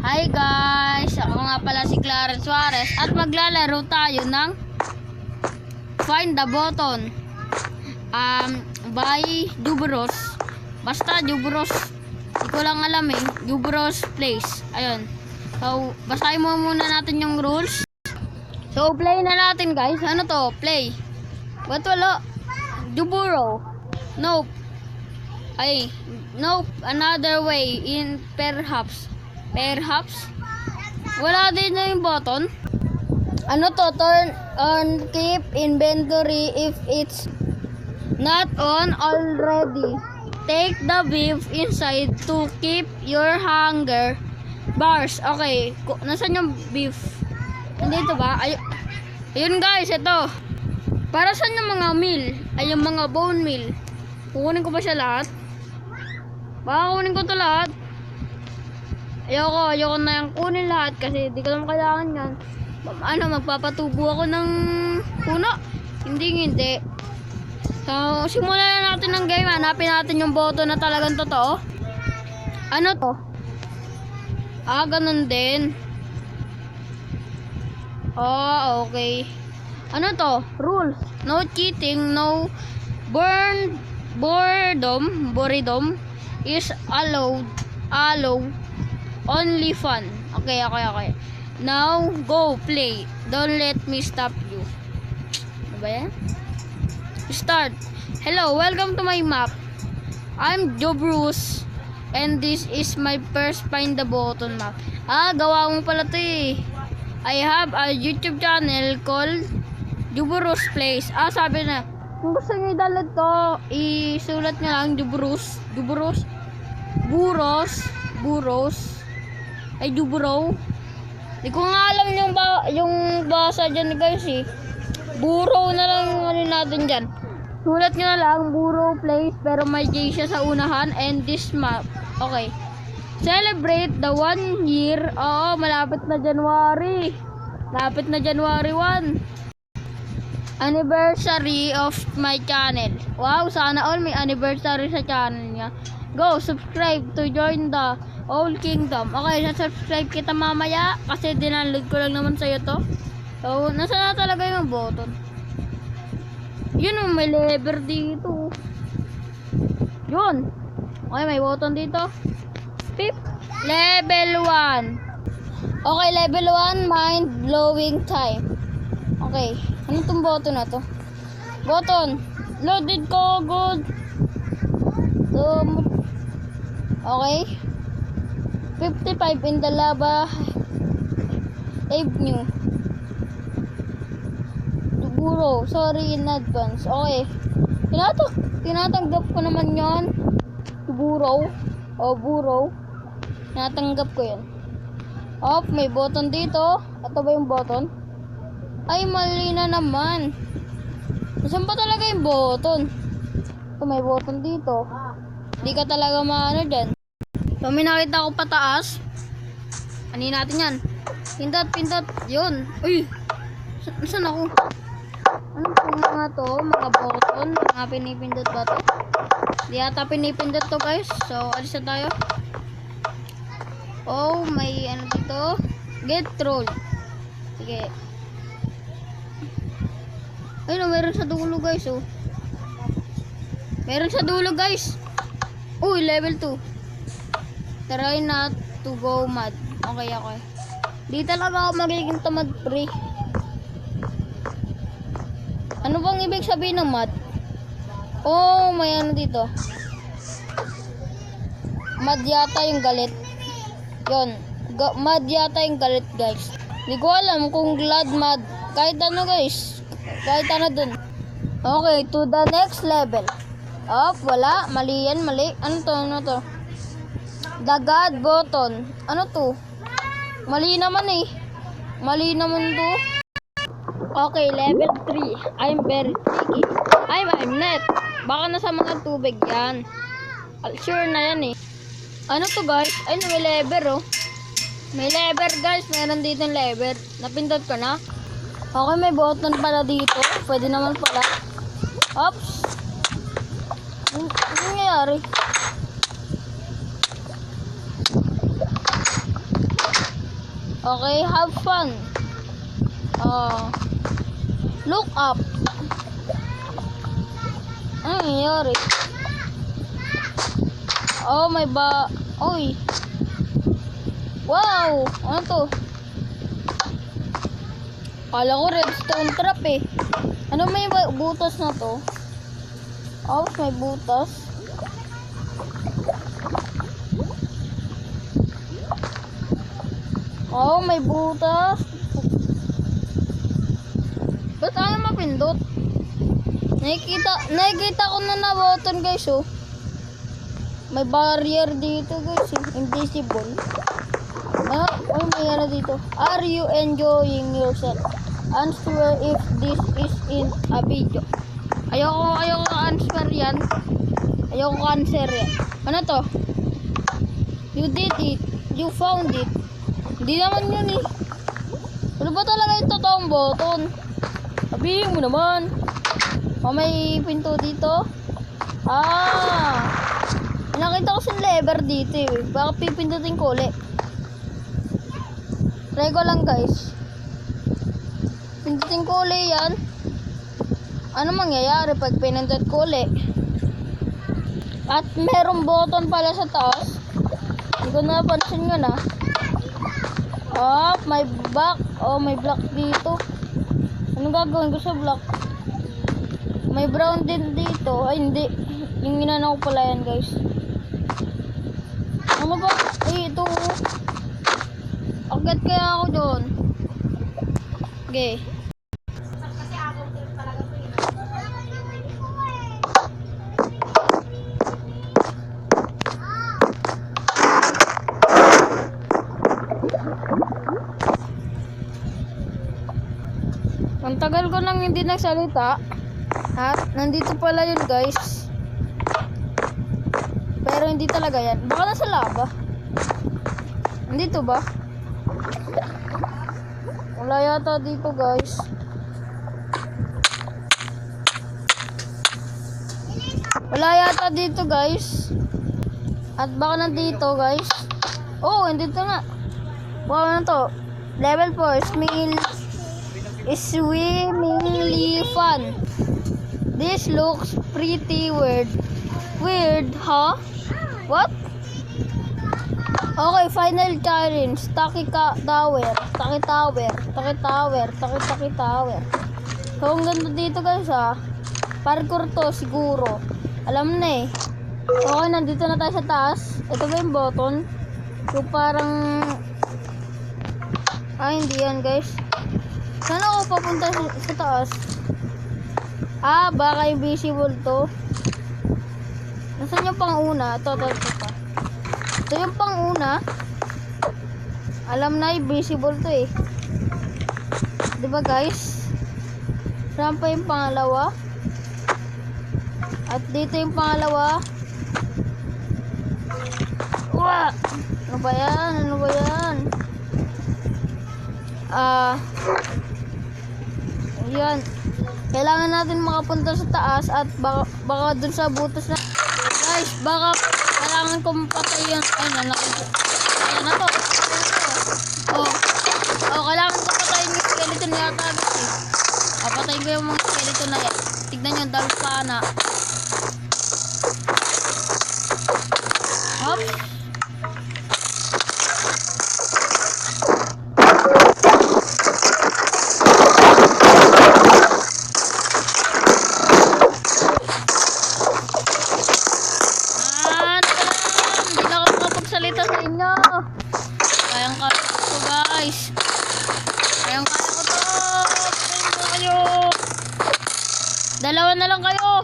Hi guys! Ako nga pala si Clarence Suarez at maglalaro tayo ng Find the Button by Juburos. Basta Juburos, hindi ko lang alam Juburos Place. Ayun. So, basahin mo muna natin yung rules. So, play na natin guys. Ano to? Play. Ba't wala? Juburo. Nope. Ay, nope. Another way. In perhaps. Perhaps. Wala din na yung button. Ano to? Turn on keep inventory if it's not on already. Take the beef inside to keep your hunger bars. Okay. Nasaan yung beef? Nandito ba? Ayun guys, ito. Para saan yung mga meal? Ay, yung mga bone meal. Kukunin ko ba siya lahat? Baka kunin ko to lahat. Ayoko na yung kunin lahat kasi di ko naman kailangan yan. Magpapatubo ako ng puno? Hindi. So, simulan na natin ng game. Hanapin natin yung boto na talagang totoo. Ano to? Ganun din. Oh, okay. Ano to? Rules. No cheating, no boredom is allowed. Only fun. Okay. Now, go play. Don't let me stop you. Ano ba yan? Start. Hello, welcome to my map. I'm Joe Bruce. And this is my first Find the Button map. Gawa mo pala to I have a YouTube channel called Juburos Place. Sabi na. Kung gusto nyo i-download to, isulat nyo lang Juburos. Ay, Juburo. Di ko nga alam yung basa dyan guys Buro na lang yung ano natin dyan. Sulat nyo na lang, Buro Place, pero may J siya sa unahan, and this map. Okay. Celebrate the 1 year. Malapit na January. Malapit na January 1. Anniversary of my channel. Wow, sana all may anniversary sa channel niya. Go, subscribe to join the Old Kingdom. Okay, subscribe kita mamaya kasi dinaload ko lang naman sa'yo to. So, nasa na talaga yung button? Yun, may lever dito. Yun. Okay, may button dito. Pip. Level 1. Okay, level 1, mind-blowing time. Okay, ano tong button na to? Button. Loaded ko, good. Okay. 55 in the lava avenue. Buro, sorry in advance. Okay. Tinatanggap ko naman yon. Buro. Buro. Tinatanggap ko yun. May button dito. Ito ba yung button? Ay, mali na naman. Saan ba talaga yung button? May button dito. Hindi ka talaga maano dyan. So, may nakita ko pataas. Anin natin yan. Pindot. Yun. Uy. Saan ako? Ano po mga to? Mga button. Mga pinipindot ba to? Di ata pinipindot to guys. So, alis na tayo. May ano dito. Get troll. Sige. Ayun, meron sa dulo guys. Meron sa dulo guys. Uy, level 2. Try not to go mad. Okay. Di talaga ako magiging tamad pre. Ano bang ibig sabihin ng mad? May ano dito. Mad yata yung galit. Yun. Mad yata yung galit guys. Di ko alam kung glad mad. Kahit ano guys. Kahit ano dun. Okay, to the next level. Wala. Mali yan, mali. Ano to? The God button. Ano to? Mali naman Mali naman to. Okay, level 3. I'm very tricky. I'm not. Baka nasa mga tubig yan. Sure na yan Ano to guys? Ay, may lever May lever guys. Meron dito yung lever. Napindot ko na. Okay, may button pala dito. Pwede naman pala. Oops. Ano nangyayari? Okay, have fun. Look up. Ano nangyayari? Oh, may ba... Oy. Wow! Ano to? Kala ko redstone trap eh. Ano may butas na to? Oh, may butas. Oh, may butas. Ba't ayaw mapindot? Nakikita ko na button guys oh. May barrier dito guys eh. Invisible. Ano may dito? Are you enjoying yourself? Answer if this is in a video. Ayoko answer yan. Ayoko answer yan. Ano to? You did it. You found it. Hindi naman yun eh. Ano ba talaga yung totoong button? Sabihin mo naman. May pinto dito. Nakita ko si lever dito eh. Baka pipindutin ko ulit. Try ko lang guys. Pindutin ko ulit yan. Ano mangyayari pag pinindot ko ulit? At merong button pala sa taas. Hindi ko napansin yun ah. May block. May block dito. Anong gagawin ko sa block? May brown din dito. Ay, hindi. Yung inanaw ko pala yan, guys. Ano ba? Ay, ito. Akit kaya ako doon. Okay. Ang tagal ko nang hindi nagsalita. At nandito pala yun guys. Pero hindi talaga yan. Baka nasa laba. Nandito ba? Wala yata dito guys. Wala yata dito guys. At baka nandito guys. Oh, nandito nga. Wow na to. Level 4. Swimmingly fun. This looks pretty weird. Weird, huh? What? Okay, final challenge. Taki tower. So, ang ganda dito guys ha. Parkour to siguro. Alam na eh. Okay, nandito na tayo sa taas. Ito ba yung button? So, parang... hindi yan guys. Saan ako papunta sa taas? Baka invisible to. Nasaan yung pang-una? Ito. Ito yung pang-una. Alam na, invisible to eh. Diba guys? Saan pa yung pangalawa? At dito yung pangalawa. Ano ba yan? Yan. Kailangan natin makapunta sa taas at baka dun sa butas na. Guys, baka kailangan kong patay yung ayan na to. Kailangan ko patayin yung skeleton na yata guys eh. Patayin ko yung mga skeleton na yan. Tignan nyo, dahil sana. Hop. Dalawa na lang kayo.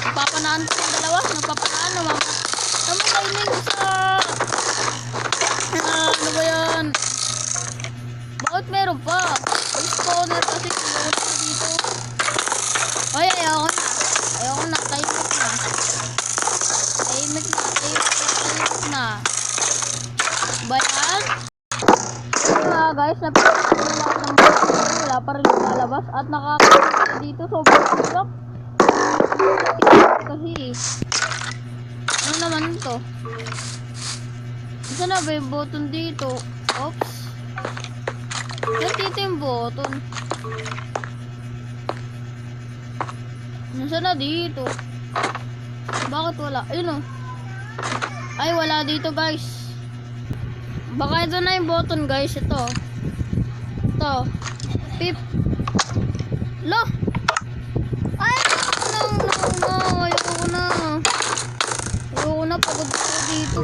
Napapanaan ko yung dalawa. Napapanaan. Namamaining sa... ano ba yan? Bakit meron pa? Spawner kasi meron pa dito. Ayoko na. Tahimik na. Bayan? Guys, wala pa rin lalabas at nakakita dito sobrang hirap kasi ano naman ito Saan na ba yung button dito? Oops. Nandito yung button. Nasaan na dito? Bakit wala? Ayun o. Ay, wala dito guys. Baka ito na yung button guys. Ito. Ito. Pip. Lo! Ay! No. Ayoko na. Ayoko na. Pagod ako dito.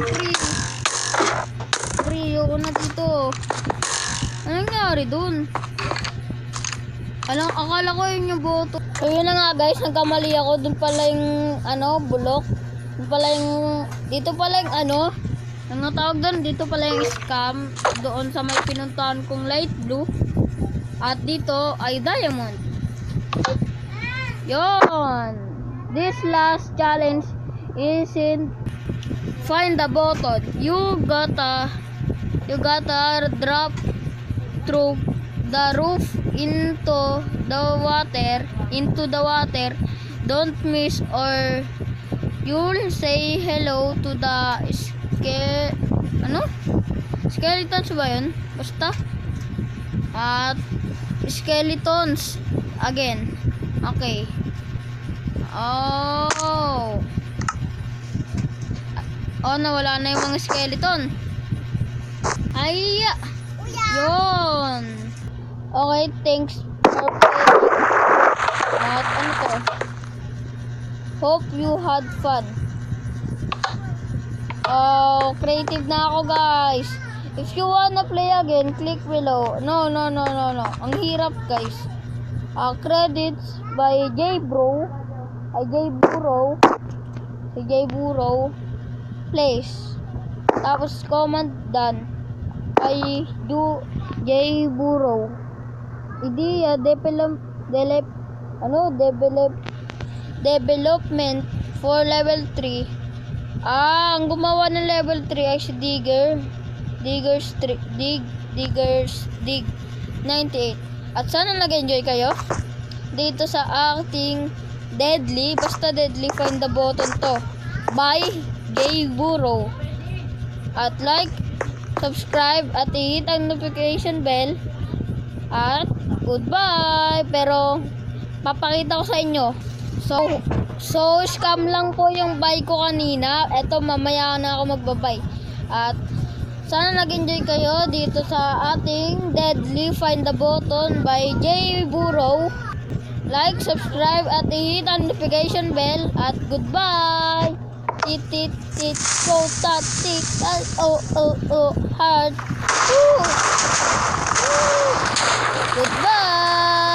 Ayoko na dito. Anong nangyari dun? Akala ko yun yung button. So yun na nga guys. Nagkamali ako. Dun pala yung bulok. Dun pala yung dito pala yung ang natawag doon, dito pala yung scam doon sa may pinuntahan kong light blue. At dito ay diamond. Yon. This last challenge is in find the button. You gotta drop through the roof into the water. Don't miss or you'll say hello to the skeletons ba yun? Basta. At skeletons again. Okay. Oh, nawala na yung mga skeleton. Ay, yun. Okay, thanks for playing. At to? Hope you had fun. Oh, creative na ako guys. If you wanna play again, click below. No. Ang hirap guys. Credits by J Burrow Plays. Tapos comment done by J Burrow. Idea development for level 3. Ang gumawa ng level 3 ay si Diggers 98. At sana nag-enjoy kayo dito sa ating Deadly Find the Button to by J Burrow. At like, subscribe at i-hit ang notification bell. At goodbye. Pero papakita ko sa inyo. So scam lang po yung buy ko kanina. Eto, mamaya na ako magbabay. At sana nag-enjoy kayo dito sa ating Deadly Find the Button by J Burrow. Like, subscribe at i-hit ang notification bell. At goodbye. Tit, go, tat, tit, heart.